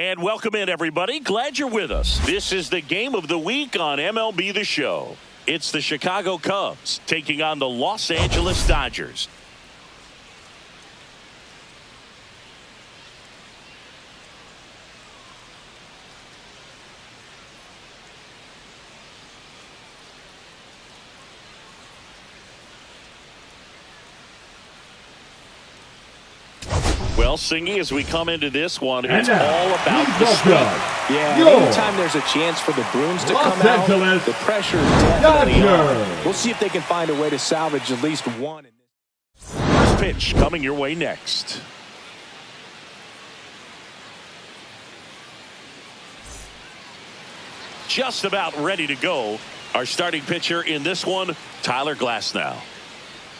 And welcome in, everybody. Glad you're with us. This is the game of the week on MLB The Show. It's the Chicago Cubs taking on the Los Angeles Dodgers. Well, Singy, as we come into this one, it's all about the swing. Yeah, anytime there's a chance for the Bruins to come out, the pressure is definitely on. We'll see if they can find a way to salvage at least one. First pitch coming your way next. Just about ready to go. Our starting pitcher in this one, Tyler Glasnow.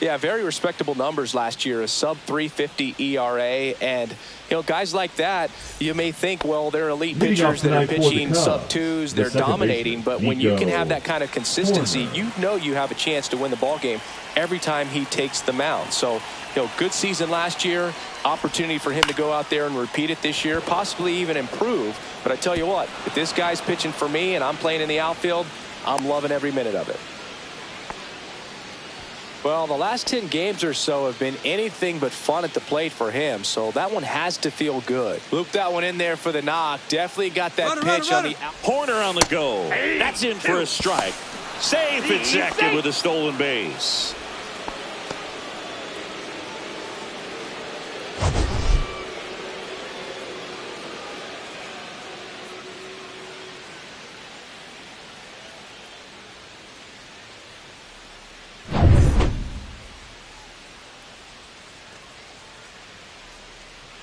Yeah, very respectable numbers last year, a sub 350 ERA, and you know, guys like that, you may think, well, they're elite pitchers that are pitching sub twos, they're dominating, but when you can have that kind of consistency, you know you have a chance to win the ball game every time he takes the mound. So, you know, good season last year, opportunity for him to go out there and repeat it this year, possibly even improve. But I tell you what, if this guy's pitching for me and I'm playing in the outfield, I'm loving every minute of it. Well, the last 10 games or so have been anything but fun at the plate for him, so that one has to feel good. Looped that one in there for the knock. Definitely got that pitch on the out. Horner on the go. That's in for a strike. Safe at second with a stolen base.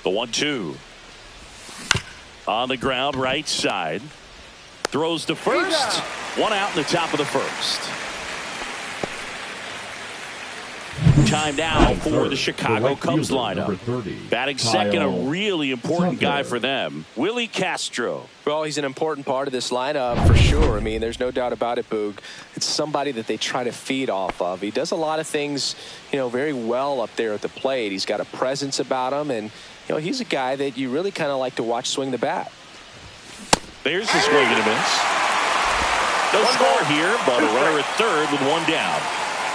The 1-2 on the ground, right side, throws to first. One out in the top of the first. Time now for the Chicago Cubs lineup. Batting second, a really important guy for them, Willie Castro. Well, he's an important part of this lineup for sure. I mean, there's no doubt about it, Boog. It's somebody that they try to feed off of. He does a lot of things, you know, very well up there at the plate. He's got a presence about him, and you know, he's a guy that you really kind of like to watch swing the bat. There's the swing and a miss. No score here, but a runner at third with one down.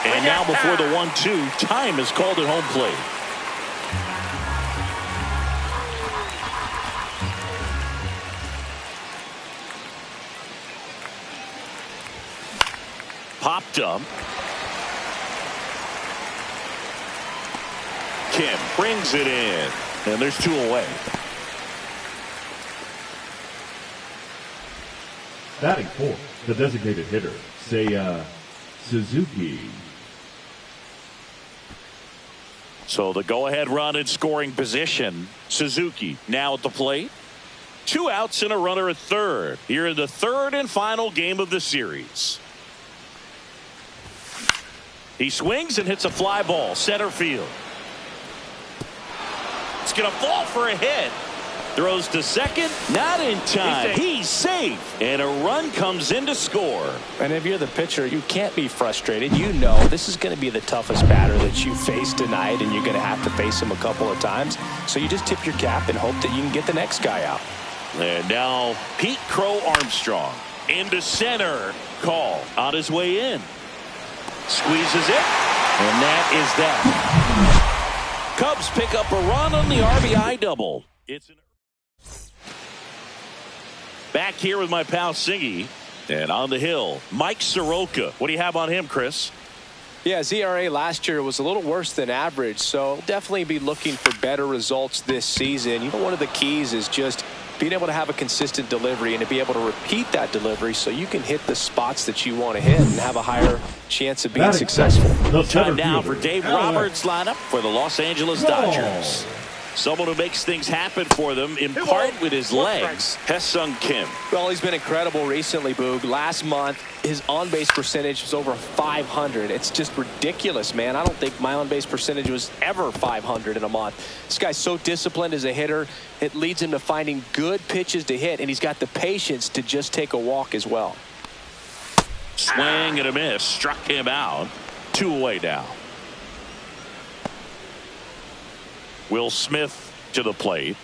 And now before the 1-2, time is called at home plate. Popped up. Kim brings it in. And there's two away. Batting fourth, the designated hitter, Seiya Suzuki. So the go-ahead run in scoring position. Suzuki now at the plate. Two outs and a runner at third. Here in the third and final game of the series. He swings and hits a fly ball, center field. It's going to fall for a hit. Throws to second, not in time. He's safe. And a run comes in to score. And if you're the pitcher, you can't be frustrated. You know this is going to be the toughest batter that you face tonight, and you're going to have to face him a couple of times. So you just tip your cap and hope that you can get the next guy out. And now Pete Crow Armstrong into center. Call on his way in. Squeezes it. And that is that. Cubs pick up a run on the RBI double. It's back here with my pal Singy. And on the hill, Mike Soroka. What do you have on him, Chris? Yeah, his ERA last year was a little worse than average, so definitely be looking for better results this season. You know, one of the keys is just being able to have a consistent delivery and to be able to repeat that delivery so you can hit the spots that you want to hit and have a higher chance of being successul. Time now for Dave Roberts' lineup for the Los Angeles Dodgers. Someone who makes things happen for them, in part with his legs, Ha-Seong Kim. Well, he's been incredible recently, Boog. Last month, his on-base percentage was over 500. It's just ridiculous, man. I don't think my on-base percentage was ever 500 in a month. This guy's so disciplined as a hitter. It leads him to finding good pitches to hit, and he's got the patience to just take a walk as well. Swing and a miss. Struck him out. Two away now. Will Smith to the plate.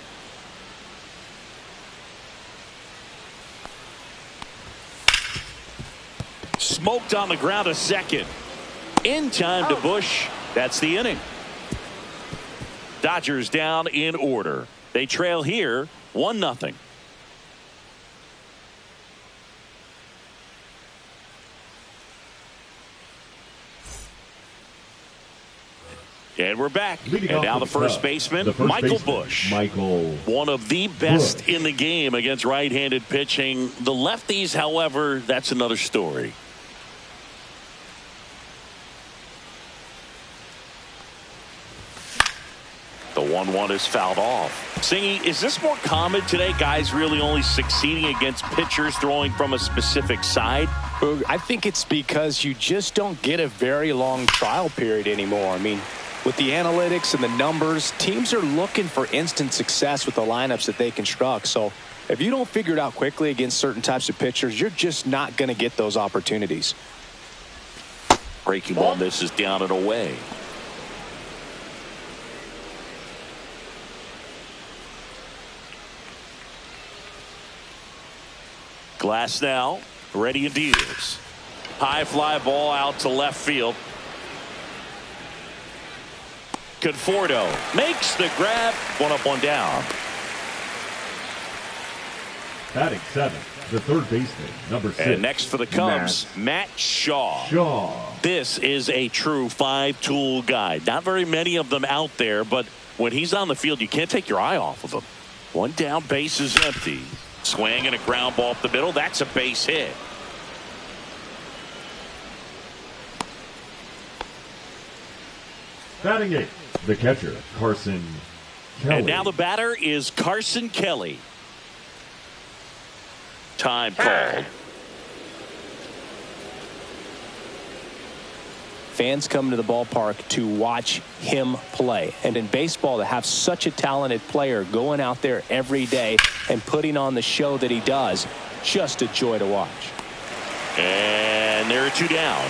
smoked on the ground a second. In time to Bush. That's the inning. Dodgers down in order. They trail here 1-0. And we're back. And now the first baseman, Michael Bush. One of the best in the game against right-handed pitching. The lefties, however, that's another story. The 1-1 is fouled off. Singy, is this more common today? Guys really only succeeding against pitchers throwing from a specific side? I think it's because you just don't get a very long trial period anymore. I mean, with the analytics and the numbers, teams are looking for instant success with the lineups that they construct. So if you don't figure it out quickly against certain types of pitchers, you're just not going to get those opportunities. Breaking ball misses down and away. Glass now, ready and deals. High fly ball out to left field. Conforto makes the grab. 1 up, 1 down. Batting 7th, the third baseman, number 6. And next for the Cubs, Matt Shaw. This is a true 5-tool guy. Not very many of them out there, but when he's on the field, you can't take your eye off of him. 1 down, base is empty. Swing and a ground ball up the middle. That's a base hit. Batting 8th, the catcher, Carson Kelly. And now the batter is Carson Kelly. Time called. Fans come to the ballpark to watch him play. And in baseball, to have such a talented player going out there every day and putting on the show that he does, just a joy to watch. And there are 2 down.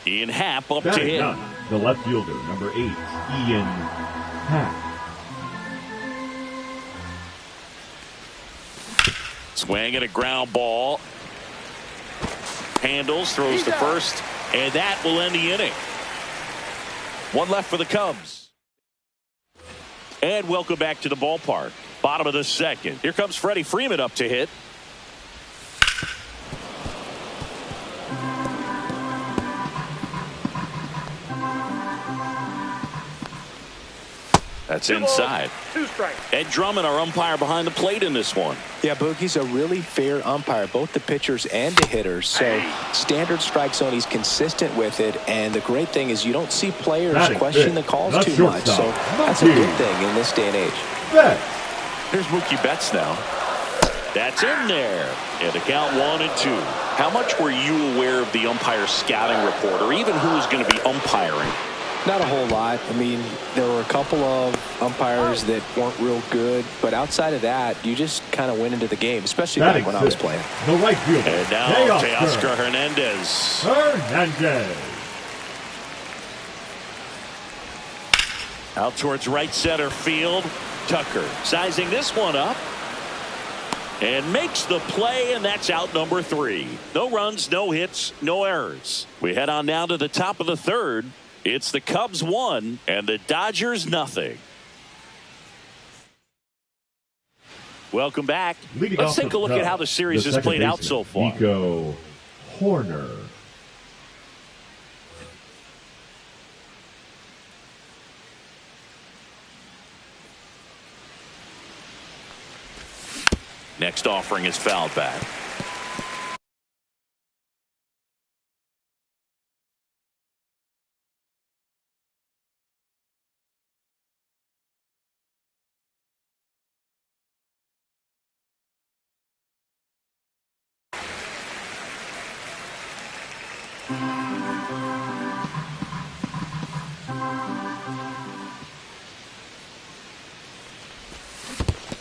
Ian Happ up to hit. The left fielder, number 8, Ian Happ. Swing and a ground ball. Handles, throws to first, and that will end the inning. 1 left for the Cubs. And welcome back to the ballpark. Bottom of the second. Here comes Freddie Freeman up to hit. That's inside. 2 strikes. Ed Drummond, our umpire behind the plate in this one. Yeah, Boogie's a really fair umpire, both the pitchers and the hitters. So standard strike zone, he's consistent with it. And the great thing is you don't see players question the calls too much. So that's a good thing in this day and age. Here's Mookie Betts now. That's in there. And the count 1-2. How much were you aware of the umpire scouting report, or even who was going to be umpiring? Not a whole lot. I mean, there were a couple of umpires that weren't real good, but outside of that, you just kind of went into the game, especially back when I was playing. The right fielder. And now Teoscar Hernandez. Out towards right center field. Tucker sizing this one up. And makes the play, and that's out number 3. No runs, no hits, no errors. We head on now to the top of the third. It's the Cubs 1 and the Dodgers 0. Welcome back. Let's take a look at how the series has played out so far. Nico Hoerner. Next offering is fouled back.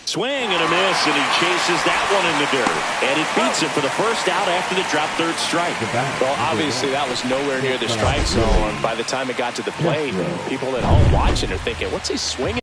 Swing and a miss, and he chases that one in the dirt. And it beats him for the first out after the drop third strike. Well, obviously that was nowhere near the strike zone. By the time it got to the plate, people at home watching are thinking, what's he swinging?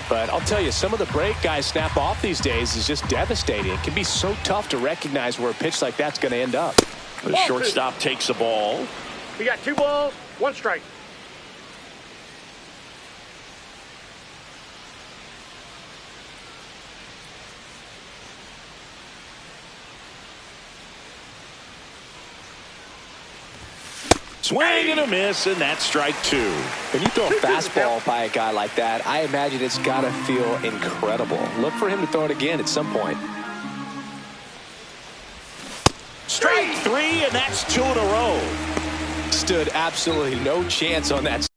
But I'll tell you, some of the break guys snap off these days is just devastating. It can be so tough to recognize where a pitch like that's going to end up. The shortstop takes the ball. We got 2 balls, 1 strike. Swing and a miss, and that's strike 2. When you throw a fastball by a guy like that, I imagine it's got to feel incredible. Look for him to throw it again at some point. Strike 3, and that's 2 in a row. Stood absolutely no chance on that.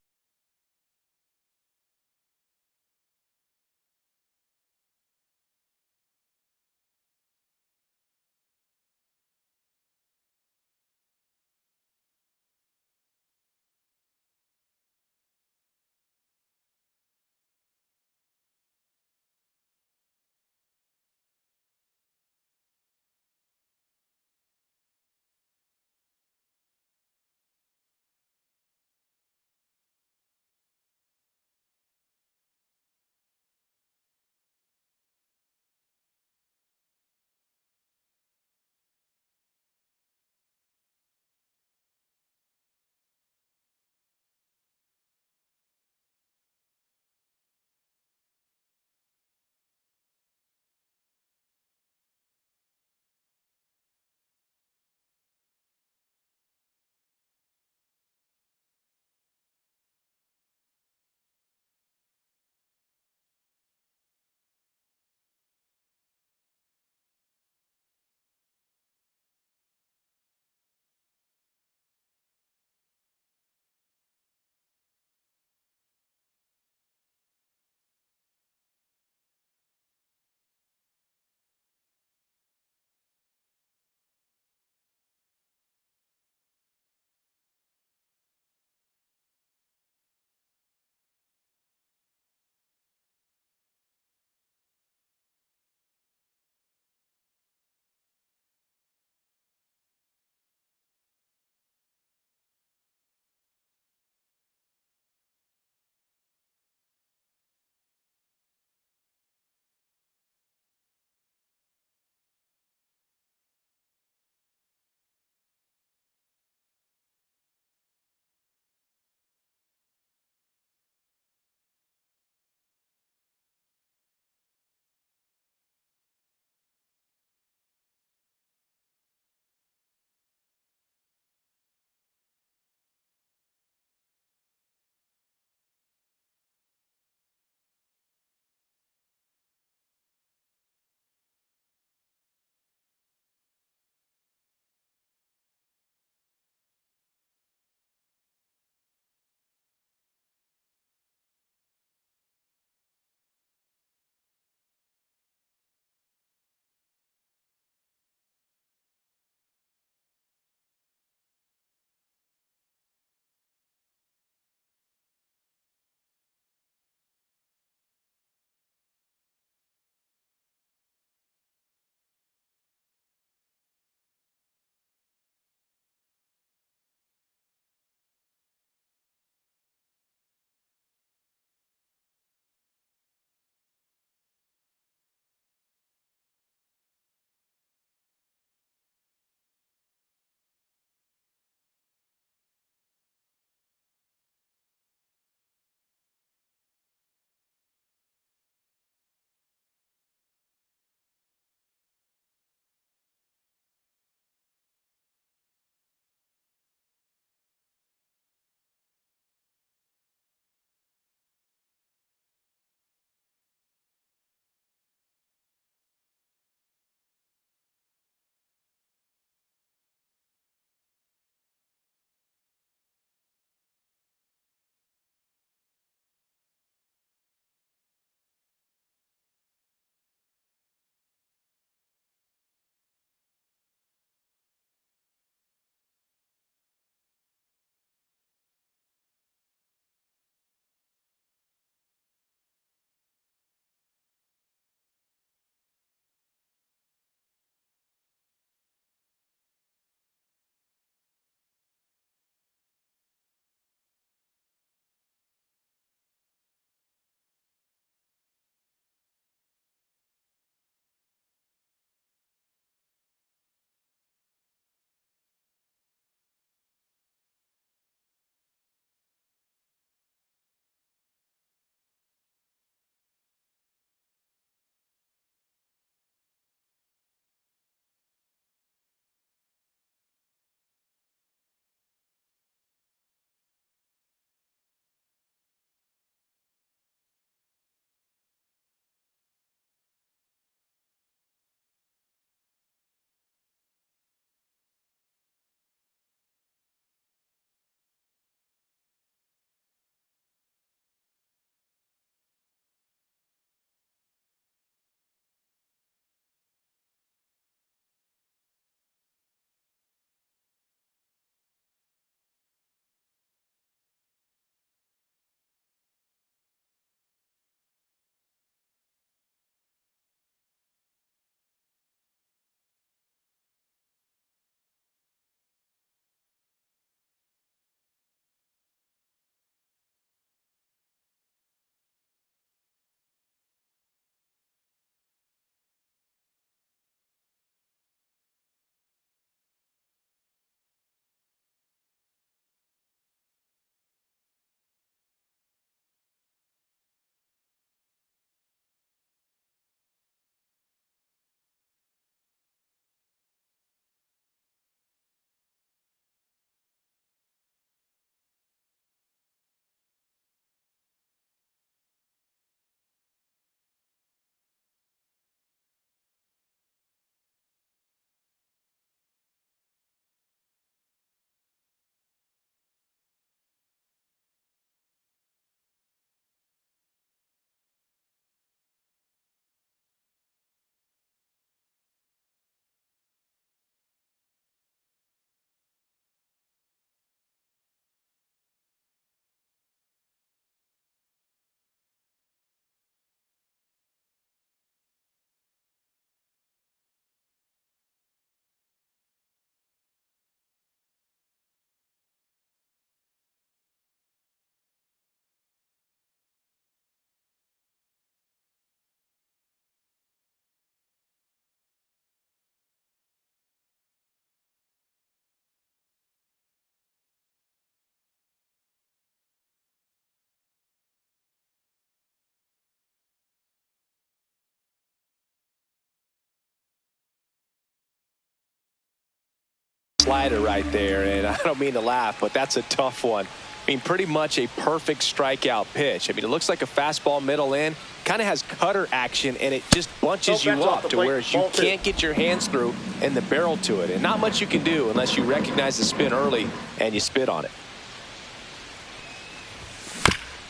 slider right there, and I don't mean to laugh, but that's a tough one. I mean, pretty much a perfect strikeout pitch. I mean, it looks like a fastball middle in, kind of has cutter action, and it just bunches you up to where you can't get your hands through and the barrel to it. And not much you can do unless you recognize the spin early and you spit on it.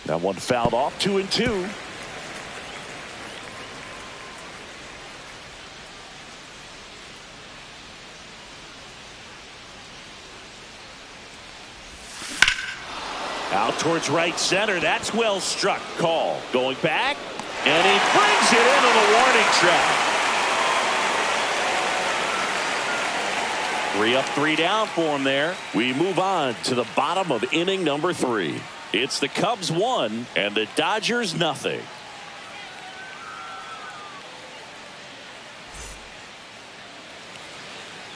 That one fouled off, 2-2. Out towards right center. That's well struck. Call. Going back. And he brings it into the warning track. 3 up, 3 down for him there. We move on to the bottom of inning number 3. It's the Cubs 1 and the Dodgers nothing.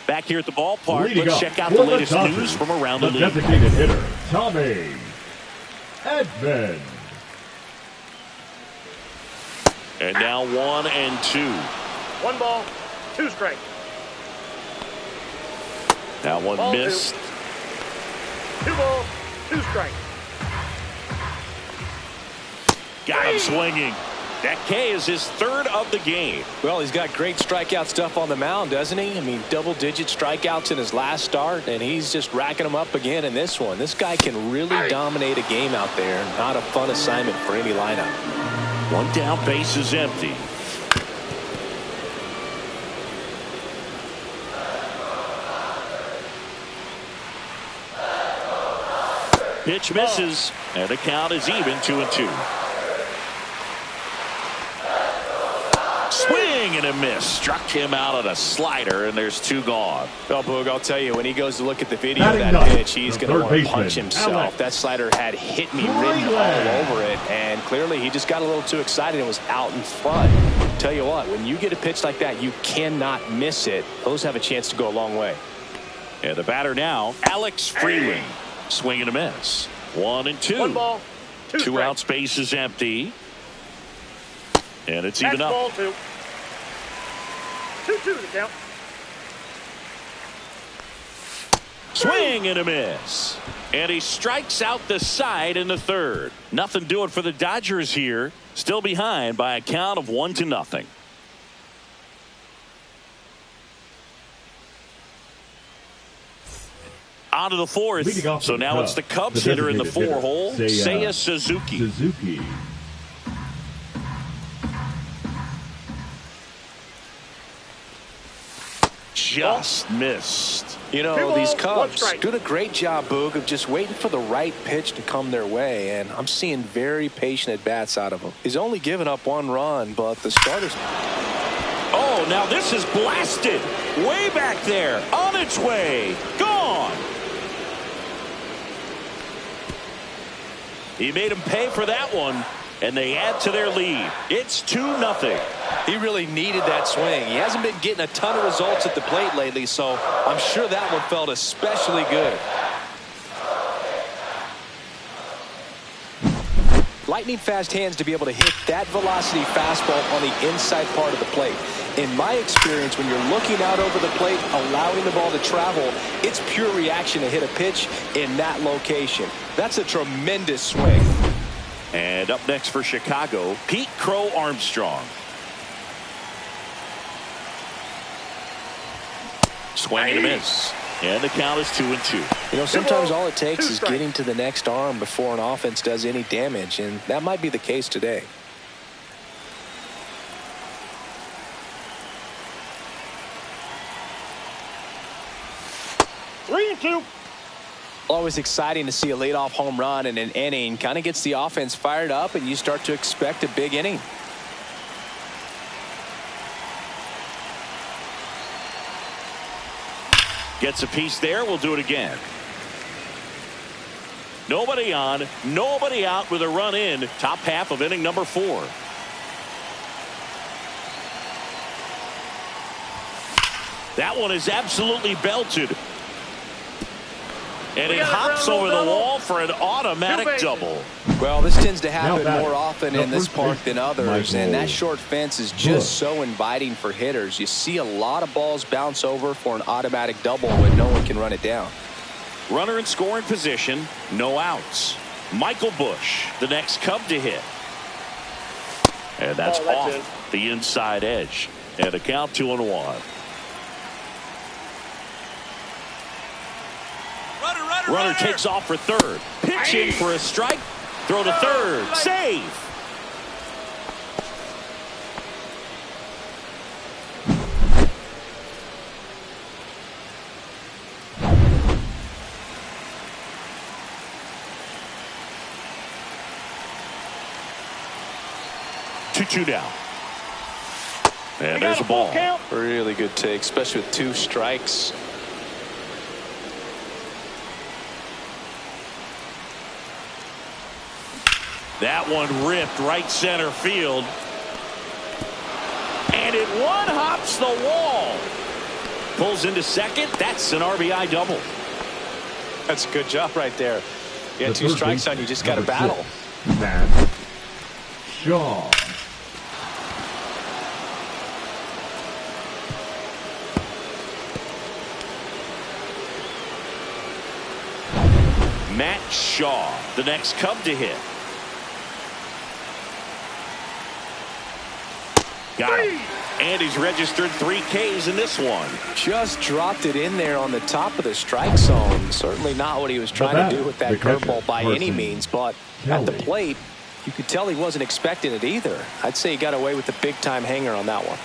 Back here at the ballpark, let's check out the latest news from around the league. Designated hitter, Tommy Edman. And now 1-2. 1 ball, 2 strikes. That one Ball missed. 2 balls, 2 strikes. Got him swinging. That K is his 3rd of the game. Well, he's got great strikeout stuff on the mound, doesn't he? I mean, double-digit strikeouts in his last start, and he's just racking them up again in this one. This guy can really dominate a game out there. Not a fun assignment for any lineup. 1 down, base is empty. Pitch misses, and the count is even, 2-2. Swing and a miss. Struck him out at a slider, and there's 2 gone. Well, Boog, I'll tell you, when he goes to look at the video of that pitch, he's going to want to punch himself. That slider had hit me written all over it, and clearly he just got a little too excited and was out in front. Tell you what, when you get a pitch like that, you cannot miss it. Those have a chance to go a long way. And the batter now, Alex Freeland. Swing and a miss. 1-2. 1 ball, 2 2 strikes. outs, base is empty. And it's even That's up. ball 2. 2-2 the count. Swing and a miss. And he strikes out the side in the 3rd. Nothing doing for the Dodgers here. Still behind by a count of 1-0. On to the 4th. So now it's the Cubs hitter in the 4-hole, Seiya Suzuki. Just missed. You know, these Cubs doing a great job, Boog, of just waiting for the right pitch to come their way, and I'm seeing very patient at-bats out of him. He's only given up 1 run, but the starters... Oh, now this is blasted. Way back there. On its way. Gone. He made him pay for that one, and they add to their lead. It's 2-0. He really needed that swing. He hasn't been getting a ton of results at the plate lately, so I'm sure that one felt especially good. Lightning fast hands to be able to hit that velocity fastball on the inside part of the plate. In my experience, when you're looking out over the plate, allowing the ball to travel, it's pure reaction to hit a pitch in that location. That's a tremendous swing. And up next for Chicago, Pete Crow Armstrong. Swing and a miss. And the count is 2-2. You know, sometimes all it takes is getting to the next arm before an offense does any damage, and that might be the case today. Three and two. Always exciting to see a leadoff home run in an inning. Kind of gets the offense fired up, and you start to expect a big inning. Gets a piece there. We'll do it again. Nobody on, nobody out with a run in. Top half of inning number 4. That one is absolutely belted. And it hops over the wall for an automatic double. Well, this tends to happen more often in this park than others, and that short fence is just so inviting for hitters. You see a lot of balls bounce over for an automatic double when no one can run it down. Runner in scoring position, no outs. Michael Busch, the next Cub to hit. And that's off the inside edge. And a count 2-1. Runner takes off for third. Pitching for a strike. Throw to third. Save. Two down. And there's a ball. Really good take, especially with 2 strikes. That one ripped right center field. And it one-hops the wall. Pulls into second. That's an RBI double. That's a good job right there. You had 2 strikes on you, just got to battle. Matt Shaw. Matt Shaw, the next Cub to hit. Got him. And he's registered 3 Ks in this one. Just dropped it in there on the top of the strike zone. Certainly not what he was trying to do with that curveball by any means, but at the plate, you could tell he wasn't expecting it either. I'd say he got away with the big-time hanger on that one.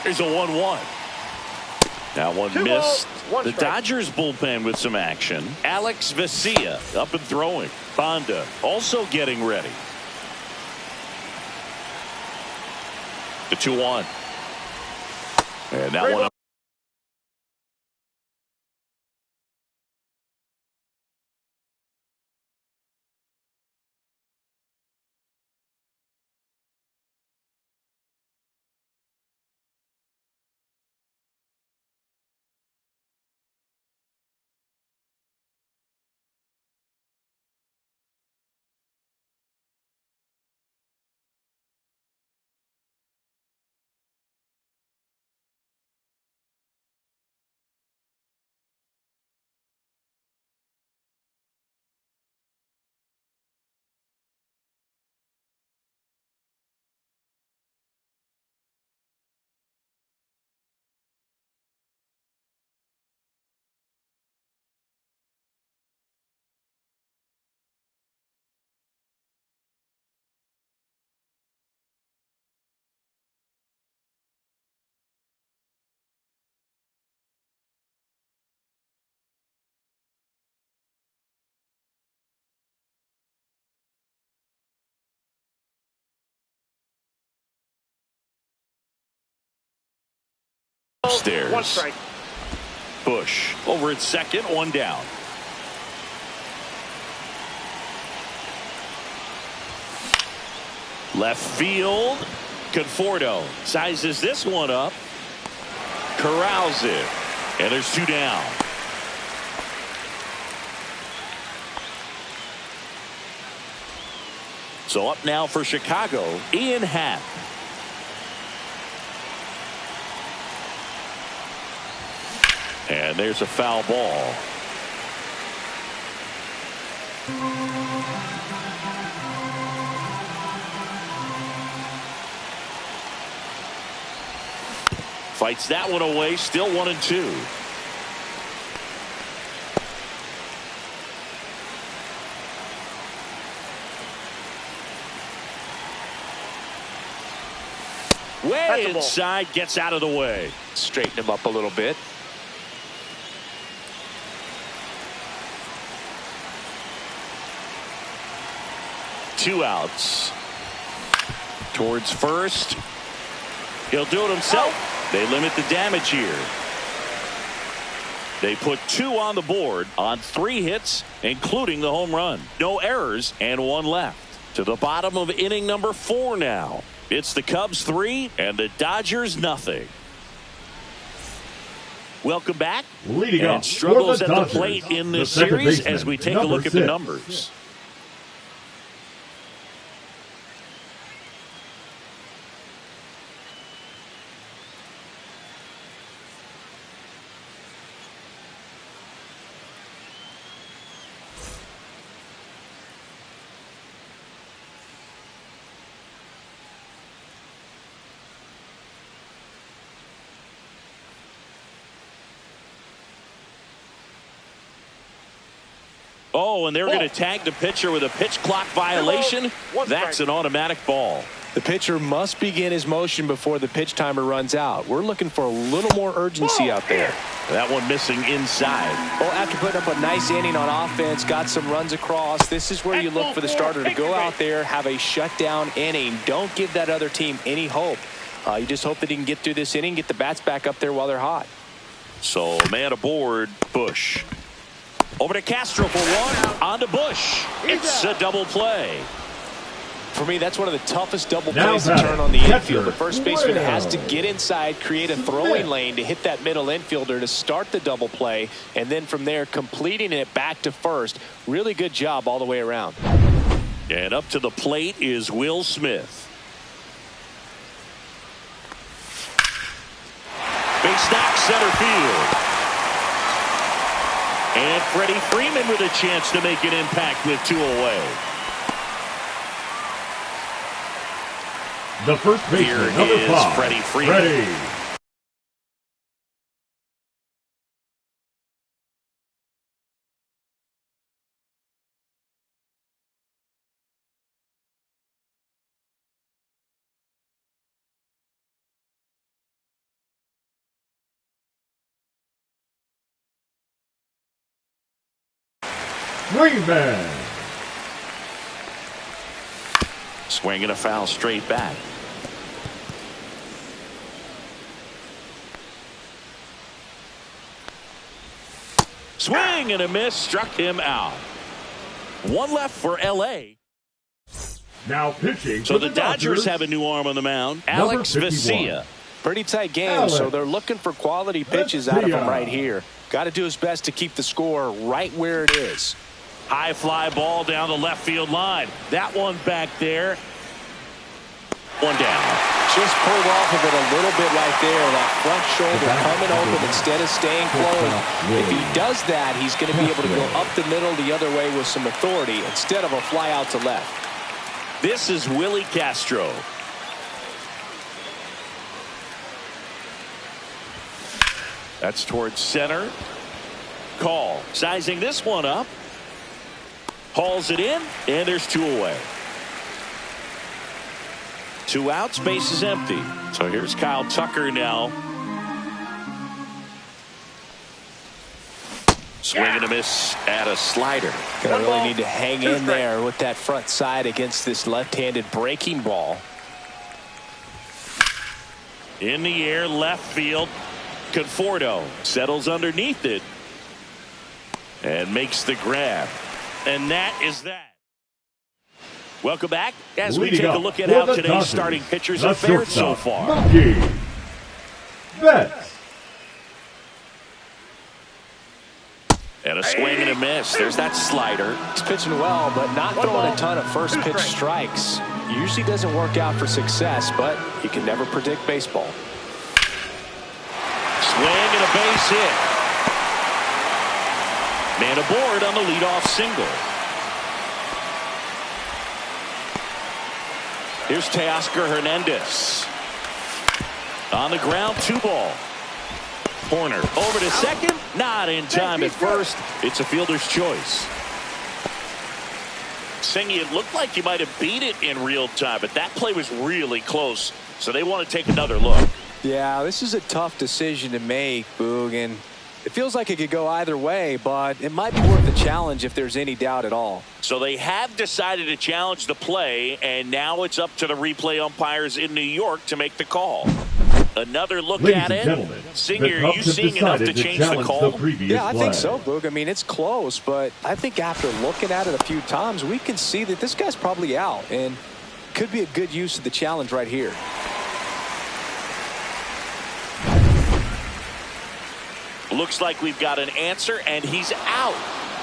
Here's a 1-1. That one missed. The Dodgers bullpen with some action. Alex Vesia up and throwing. Bonda also getting ready. The 2-1. And that one up. Upstairs. 1 strike. Busch over at second, 1 down. Left field. Conforto sizes this one up. Corrals it. And there's 2 down. So up now for Chicago, Ian Happ. And there's a foul ball. Fights that one away, still 1-2. Way inside, gets out of the way. Straighten him up a little bit. Two outs. Towards first. He'll do it himself. They limit the damage here. They put 2 on the board on 3 hits, including the home run. No errors and 1 left. To the bottom of inning number 4 now. It's the Cubs 3 and the Dodgers nothing. Welcome back. Leading and up struggles for at the the Dodgers, plate in the this second series baseman, as we take a number look at the 6. numbers. Oh, and they're going to tag the pitcher with a pitch clock violation. That's an automatic ball. The pitcher must begin his motion before the pitch timer runs out. We're looking for a little more urgency out there. That one missing inside. Well, after putting up a nice inning on offense, got some runs across, this is where you look for the starter to go out there, have a shutdown inning. Don't give that other team any hope. You just hope that he can get through this inning, get the bats back up there while they're hot. So, man aboard, Bush. Over to Castro for one. On to Bush. It's a double play. For me, that's one of the toughest double plays to turn on the infield. The first baseman has to get inside, create a throwing lane to hit that middle infielder to start the double play, and then from there, completing it back to first. Really good job all the way around. And up to the plate is Will Smith. Base knock center field. And Freddie Freeman with a chance to make an impact with 2 away. The first baseman, Here number is 5, Freddie Freeman. Freeman. Swinging a foul straight back. Swing and a miss, struck him out. One left for L.A. Now pitching. So the Dodgers have a new arm on the mound, Alex Vesia. Pretty tight game, so they're looking for quality pitches out of him right here. Got to do his best to keep the score right where it is. High fly ball down the left field line. That one back there. One down. Just pulled off of it a little bit right there. That front shoulder coming open instead of staying closed. If he does that, he's going to be able to go up the middle the other way with some authority instead of a fly out to left. This is Willie Castro. That's towards center. Call. Sizing this one up. Hauls it in, and there's 2 away. 2 outs, base is empty. So here's Kyle Tucker now. Swing and a miss at a slider. Gonna really need to hang in there with that front side against this left-handed breaking ball. In the air, left field. Conforto settles underneath it and makes the grab. And that is that. Welcome back as we take a look at how today's starting pitchers have fared so far. Mookie Betts. And a swing and a miss. There's that slider. He's pitching well, but not throwing a ton of first pitch strikes. Usually doesn't work out for success, but you can never predict baseball. Swing and a base hit. Man aboard on the leadoff single. Here's Teoscar Hernandez. On the ground, 2 ball. Corner over to second. Not in time at first. It's a fielder's choice. Singy, it looked like you might have beat it in real time, but that play was really close. So they want to take another look. Yeah, this is a tough decision to make, Boog, and it feels like it could go either way, but it might be worth the challenge if there's any doubt at all. So they have decided to challenge the play, and now it's up to the replay umpires in New York to make the call. Another look at it. Singer, are you seeing enough to change the call? Yeah, I think so, Boog. I mean, it's close, but I think after looking at it a few times, we can see that this guy's probably out, and could be a good use of the challenge right here. Looks like we've got an answer, and he's out.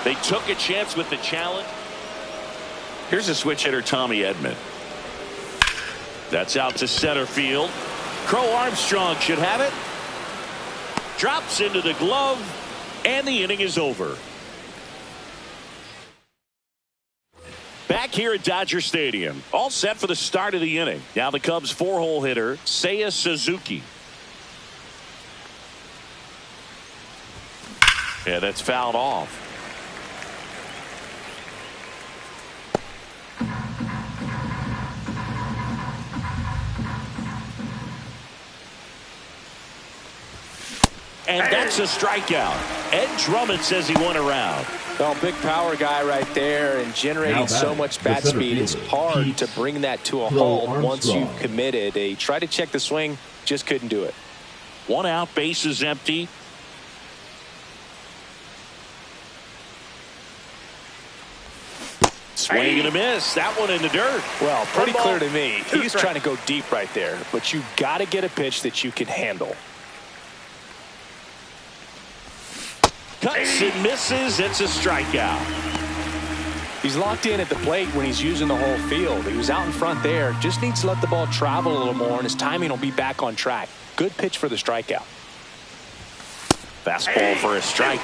They took a chance with the challenge. Here's a switch hitter, Tommy Edman. That's out to center field. Crow Armstrong should have it. Drops into the glove, and the inning is over. Back here at Dodger Stadium, all set for the start of the inning. Now the Cubs 4-hole hitter, Seiya Suzuki. Yeah, that's fouled off. And that's a strikeout. Ed Drummond says he went around. Well, big power guy right there and generating so much bat speed. It's hard to bring that to a halt once you've committed. They tried to check the swing, just couldn't do it. 1 out, base is empty. Swing and a miss. That one in the dirt. Well, pretty clear to me. He's trying to go deep right there, but you got to get a pitch that you can handle. Cuts and misses. It's a strikeout. He's locked in at the plate when he's using the whole field. He was out in front there. Just needs to let the ball travel a little more, and his timing will be back on track. Good pitch for the strikeout. Fastball for a strike.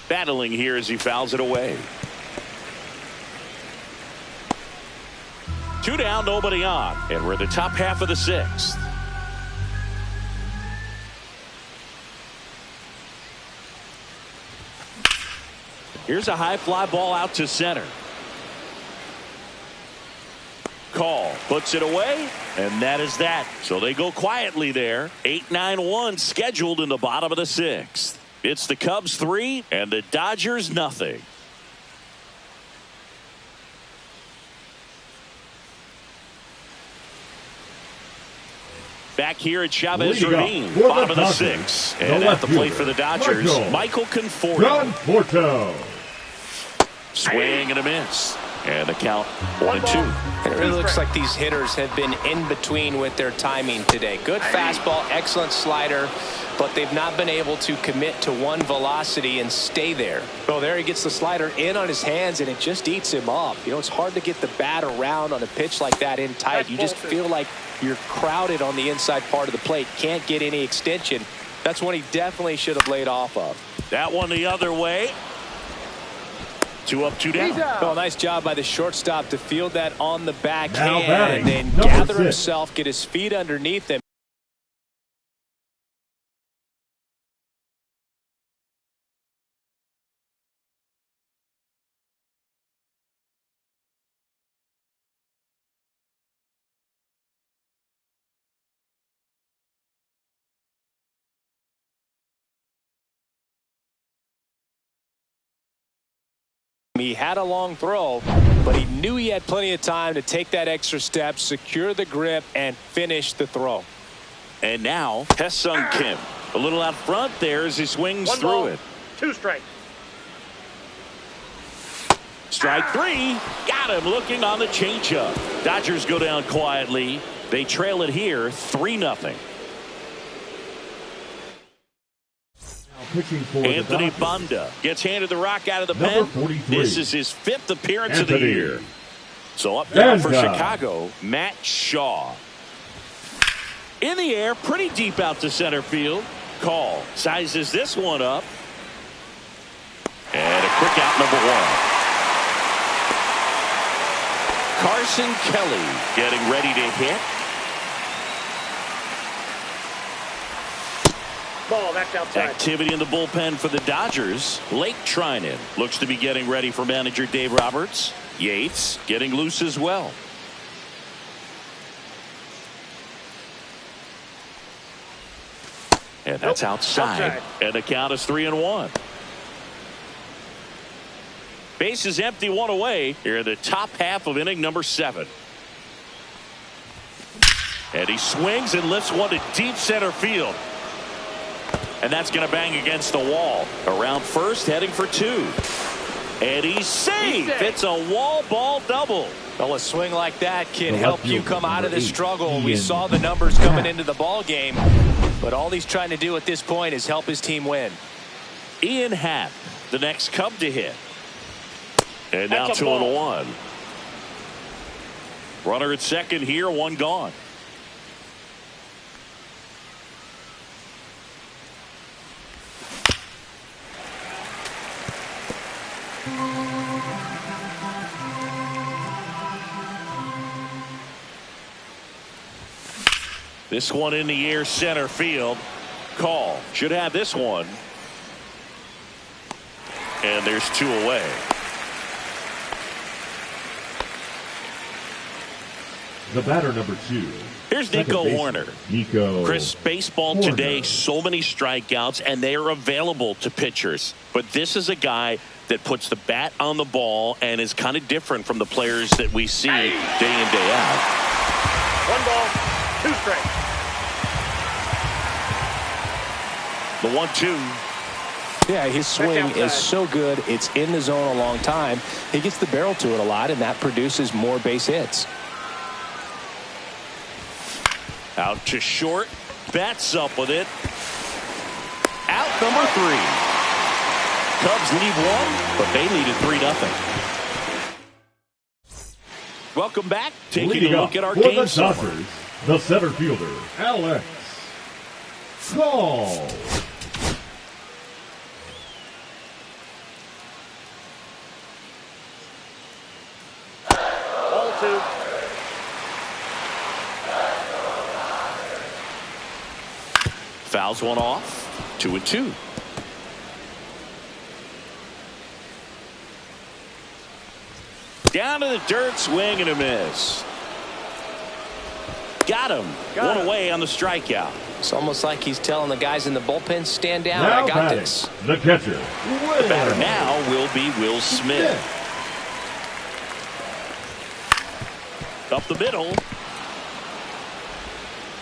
Battling here as he fouls it away. 2 down, nobody on, and we're in the top half of the 6th. Here's a high fly ball out to center. Call puts it away, and that is that. So they go quietly there. 8-9-1 scheduled in the bottom of the 6th. It's the Cubs 3 and the Dodgers nothing. Back here at Chavez Ravine, bottom of the 6th. And at the plate for the Dodgers, Michael Conforto. Swing and a miss. And the count 1-2. It really looks like these hitters have been in between with their timing today. Good fastball, excellent slider, but they've not been able to commit to one velocity and stay there. So there he gets the slider in on his hands, and it just eats him up. You know, it's hard to get the bat around on a pitch like that in tight. You just feel like you're crowded on the inside part of the plate. Can't get any extension. That's one he definitely should have laid off of. That one the other way. 2 up, 2 down. Well, nice job by the shortstop to field that on the backhand and then gather himself, get his feet underneath him. He had a long throw, but he knew he had plenty of time to take that extra step, secure the grip, and finish the throw. And now, Hesung Kim. A little out front there as he swings through it. 2 strikes. Strike 3. Got him looking on the changeup. Dodgers go down quietly. They trail it here 3-0. Anthony Banda gets handed the rock out of the pen. This is his 5th appearance of the year. So up now for Chicago, Matt Shaw. In the air, pretty deep out to center field. Call sizes this one up. And a quick out, number 1. Carson Kelly getting ready to hit. Ball, that's outside. Activity in the bullpen for the Dodgers. Blake Treinen looks to be getting ready for manager Dave Roberts. Yates getting loose as well. And that's outside. And the count is 3-1. Base is empty, 1 away here in the top half of inning number 7. And he swings and lifts one to deep center field. And that's going to bang against the wall. Around first, heading for two. And he's safe. It's a wall ball double. Well, a swing like that can help you come out of the struggle. We saw the numbers coming into the ball game, but all he's trying to do at this point is help his team win. Ian Happ, the next Cub to hit. And now 2-1. Runner at second here, one gone. This one in the air, center field. Call. Should have this one. And there's two away. The batter, number 2. Here's Nico Hoerner. Chris, baseball Hoerner. today, so many strikeouts, and they are available to pitchers. But this is a guy that puts the bat on the ball and is kind of different from the players that we see day in, day out. 1 ball, 2 strikes. The 1-2. Yeah, his swing is so good. It's in the zone a long time. He gets the barrel to it a lot, and that produces more base hits. Out to short. Bats up with it. Out number 3. Cubs lead 1, but they lead it 3-0. Welcome back. Taking Leading a look at our for game the summary. Dodgers, the center fielder, Alex Call. Ball 2. Fouls one off. 2-2. Down to the dirt, swing and a miss. Got him. One away on the strikeout. It's almost like he's telling the guys in the bullpen, stand down, Now I got batting, this. the catcher, The batter now will be Will Smith. Up the middle.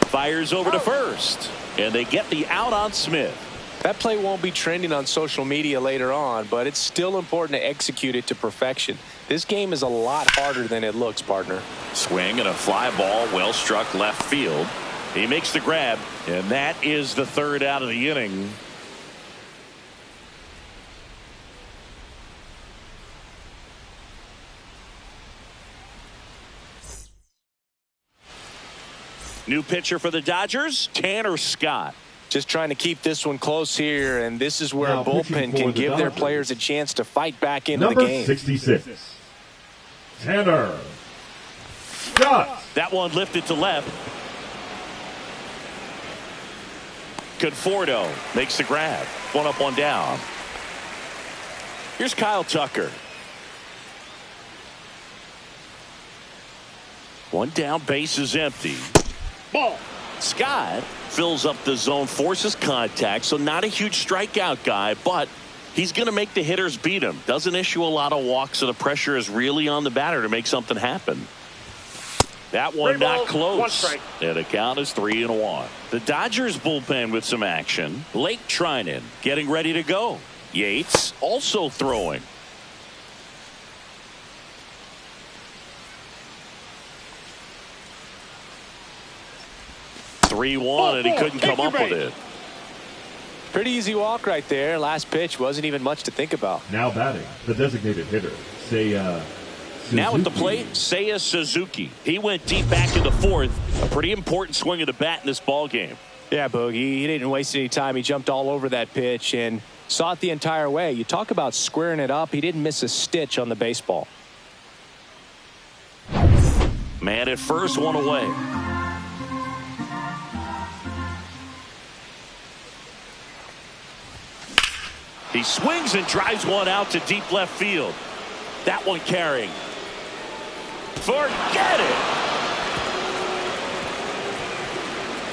Fires over to first. And they get the out on Smith. That play won't be trending on social media later on, but it's still important to execute it to perfection. This game is a lot harder than it looks, partner. Swing and a fly ball, well struck left field. He makes the grab, and that is the third out of the inning. New pitcher for the Dodgers, Tanner Scott. Just trying to keep this one close here, and this is where Now a bullpen pitching for can the give their Dodgers. players a chance to fight back into number the game. 66, Tanner Scott. That one lifted to left. Conforto makes the grab. One up, one down. Here's Kyle Tucker. One down, base is empty. Ball. Scott fills up the zone, forces contact, so not a huge strikeout guy, but he's going to make the hitters beat him. Doesn't issue a lot of walks, so the pressure is really on the batter to make something happen. That one 3 not balls, close. 1 strike. And the count is 3-1. The Dodgers bullpen with some action. Blake Trinan getting ready to go. Yates also throwing. (3-1) and he couldn't come up with it. Pretty easy walk right there. Last pitch wasn't even much to think about. Now batting, the designated hitter, Seiya Now at the Suzuki. plate, Seiya Suzuki. He went deep back in the fourth. A pretty important swing of the bat in this ball game. Yeah, Bogey, he didn't waste any time. He jumped all over that pitch and saw it the entire way. You talk about squaring it up. He didn't miss a stitch on the baseball. Man at first, one away. He swings and drives one out to deep left field. That one carrying. Forget it.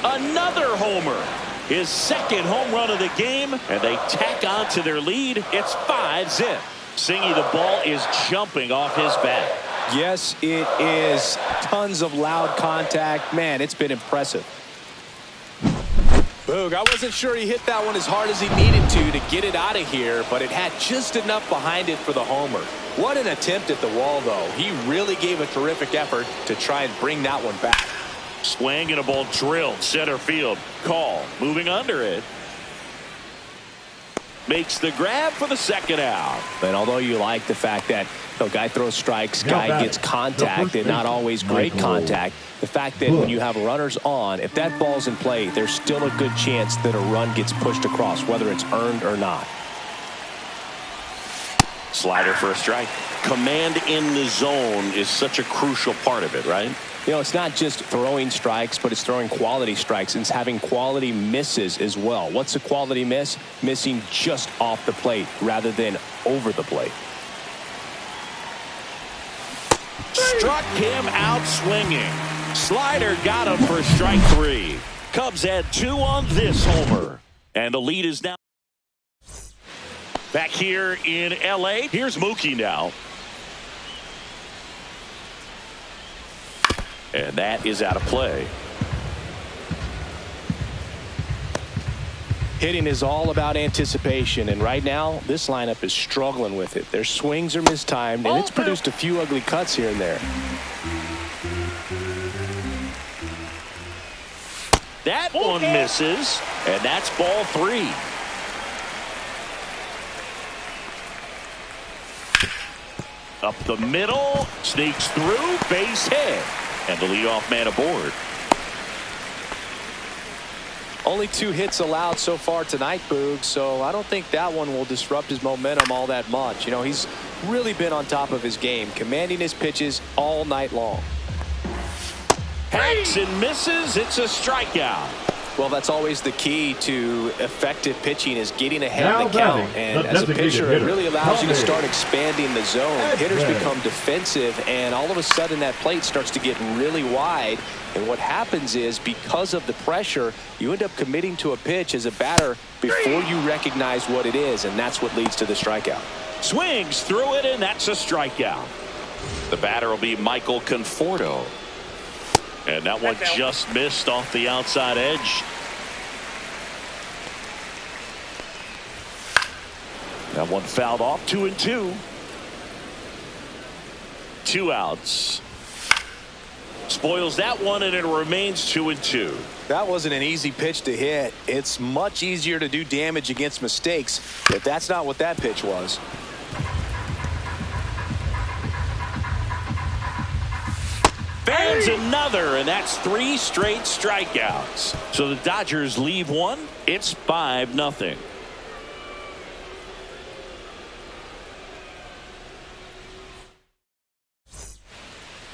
Another homer. His second home run of the game, and they tack on to their lead. It's 5-0. Singy, the ball is jumping off his bat. Yes, it is. Tons of loud contact. Man, it's been impressive. Boog, I wasn't sure he hit that one as hard as he needed to get it out of here, but it had just enough behind it for the homer. What an attempt at the wall, though. He really gave a terrific effort to try and bring that one back. Swing and a ball drilled center field. Call. Moving under it. Makes the grab for the second out. And although you like the fact that guy throws strikes, guy gets contact, and not always great contact, the fact that when you have runners on, if that ball's in play, there's still a good chance that a run gets pushed across, whether it's earned or not. Slider for a strike. Command in the zone is such a crucial part of it, right? You know, it's not just throwing strikes, but it's throwing quality strikes, and it's having quality misses as well. What's a quality miss? Missing just off the plate rather than over the plate. Struck him out swinging. Slider got him for strike 3. Cubs had 2 on this homer. And the lead is now back here in L.A. Here's Mookie now. And that is out of play. Hitting is all about anticipation, and right now this lineup is struggling with it. Their swings are mistimed, and it's produced a few ugly cuts here and there. That one misses, and that's ball 3. Up the middle, sneaks through, base hit, and the leadoff man aboard. Only 2 hits allowed so far tonight, Boog, so I don't think that one will disrupt his momentum all that much. You know, he's really been on top of his game, commanding his pitches all night long. Hacks and misses. It's a strikeout. Well, that's always the key to effective pitching, is getting ahead of the count. And as a pitcher, it really allows you to start expanding the zone. Hitters become defensive, and all of a sudden that plate starts to get really wide. And what happens is, because of the pressure, you end up committing to a pitch as a batter before you recognize what it is, and that's what leads to the strikeout. Swings through it, and that's a strikeout. The batter will be Michael Conforto. And that one just missed off the outside edge. That one fouled off. 2-2. 2 outs. Spoils that one, and it remains 2-2. That wasn't an easy pitch to hit. It's much easier to do damage against mistakes, but that's not what that pitch was. Fans another, and that's 3 straight strikeouts. So the Dodgers leave one. It's 5-0.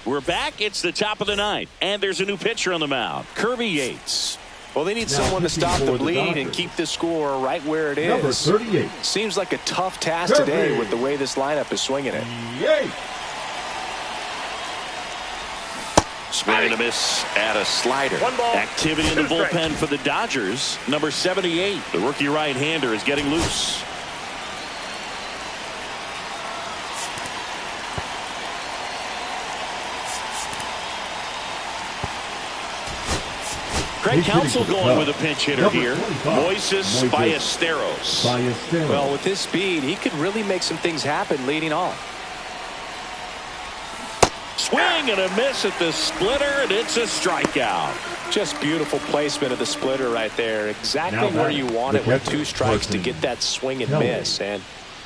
We're back. It's the top of the 9th, and there's a new pitcher on the mound, Kirby Yates. Well, they need someone to stop the bleed and keep the score right where it is. Number 38. Seems like a tough task today with the way this lineup is swinging it. Yay! Swing and a miss at a slider. 1 ball, Activity in the 2 strikes. bullpen for the Dodgers. Number 78, the rookie right-hander, is getting loose. Craig Counsell going with a pinch hitter here. Moises Ballesteros. Well, with his speed, he could really make some things happen leading off. Swing and a miss at the splitter, and it's a strikeout. Just beautiful placement of the splitter right there. Exactly where you want it with 2 strikes to get that swing and miss. And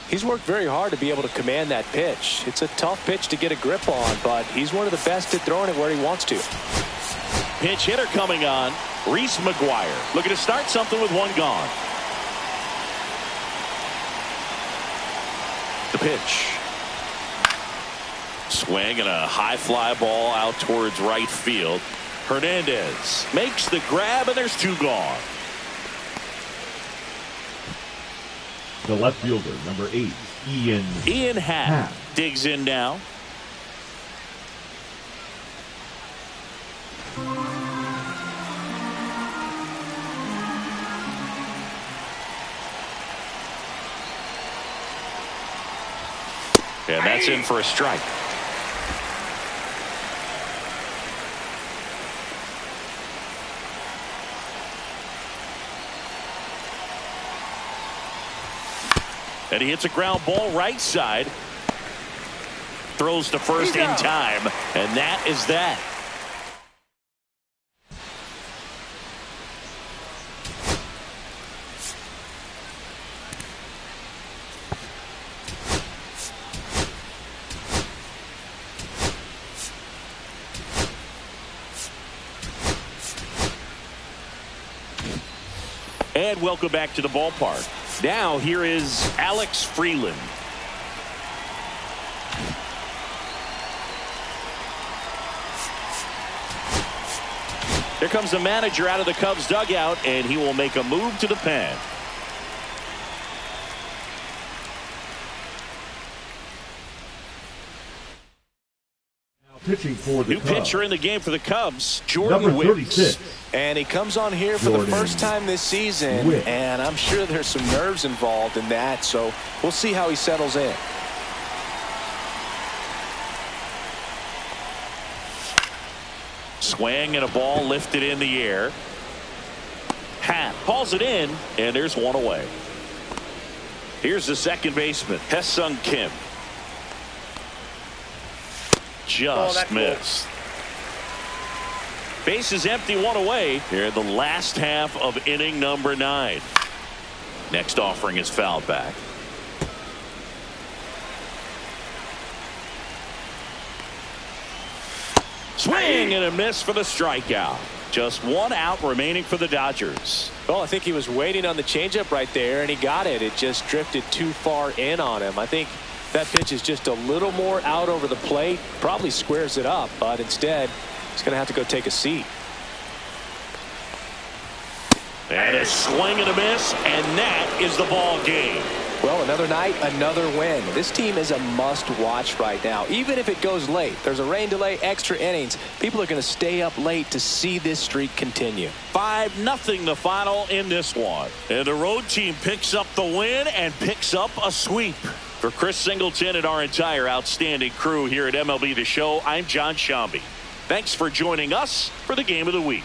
he's worked very hard to be able to command that pitch. It's a tough pitch to get a grip on, but he's one of the best at throwing it where he wants to. Pinch hitter coming on. Reese McGuire looking to start something with 1 gone. The pitch. Swing and a high fly ball out towards right field. Hernandez makes the grab, and there's 2 gone. The left fielder, number 8, Ian Happ digs in now. And that's in for a strike. And he hits a ground ball right side. Throws to first in time. And that is that. And welcome back to the ballpark. Now here is Alex Freeland. Here comes the manager out of the Cubs dugout, and he will make a move to the pen. Pitching for the New pitcher in the game for the Cubs, Number Jordan Wicks. 36. And he comes on here for the first time this season, Wicks. and I'm sure there's some nerves involved in that, so we'll see how he settles in. Swing and a ball lifted in the air. Happ hauls it in, and there's one away. Here's the second baseman, Hesung Kim. Just missed. Base is empty, one away here in the last half of inning number 9. Next offering is fouled back. Swing and a miss for the strikeout. Just one out remaining for the Dodgers. Well, I think he was waiting on the changeup right there, and he got it. It just drifted too far in on him. I think that pitch is just a little more out over the plate. Probably squares it up, but instead he's going to have to go take a seat. And a swing and a miss, and that is the ball game. Well, another night, another win. This team is a must-watch right now. Even if it goes late, there's a rain delay, extra innings. People are going to stay up late to see this streak continue. 5-0 the final in this one. And the road team picks up the win and picks up a sweep. For Chris Singleton and our entire outstanding crew here at MLB The Show, I'm John Sciambi. Thanks for joining us for the Game of the Week.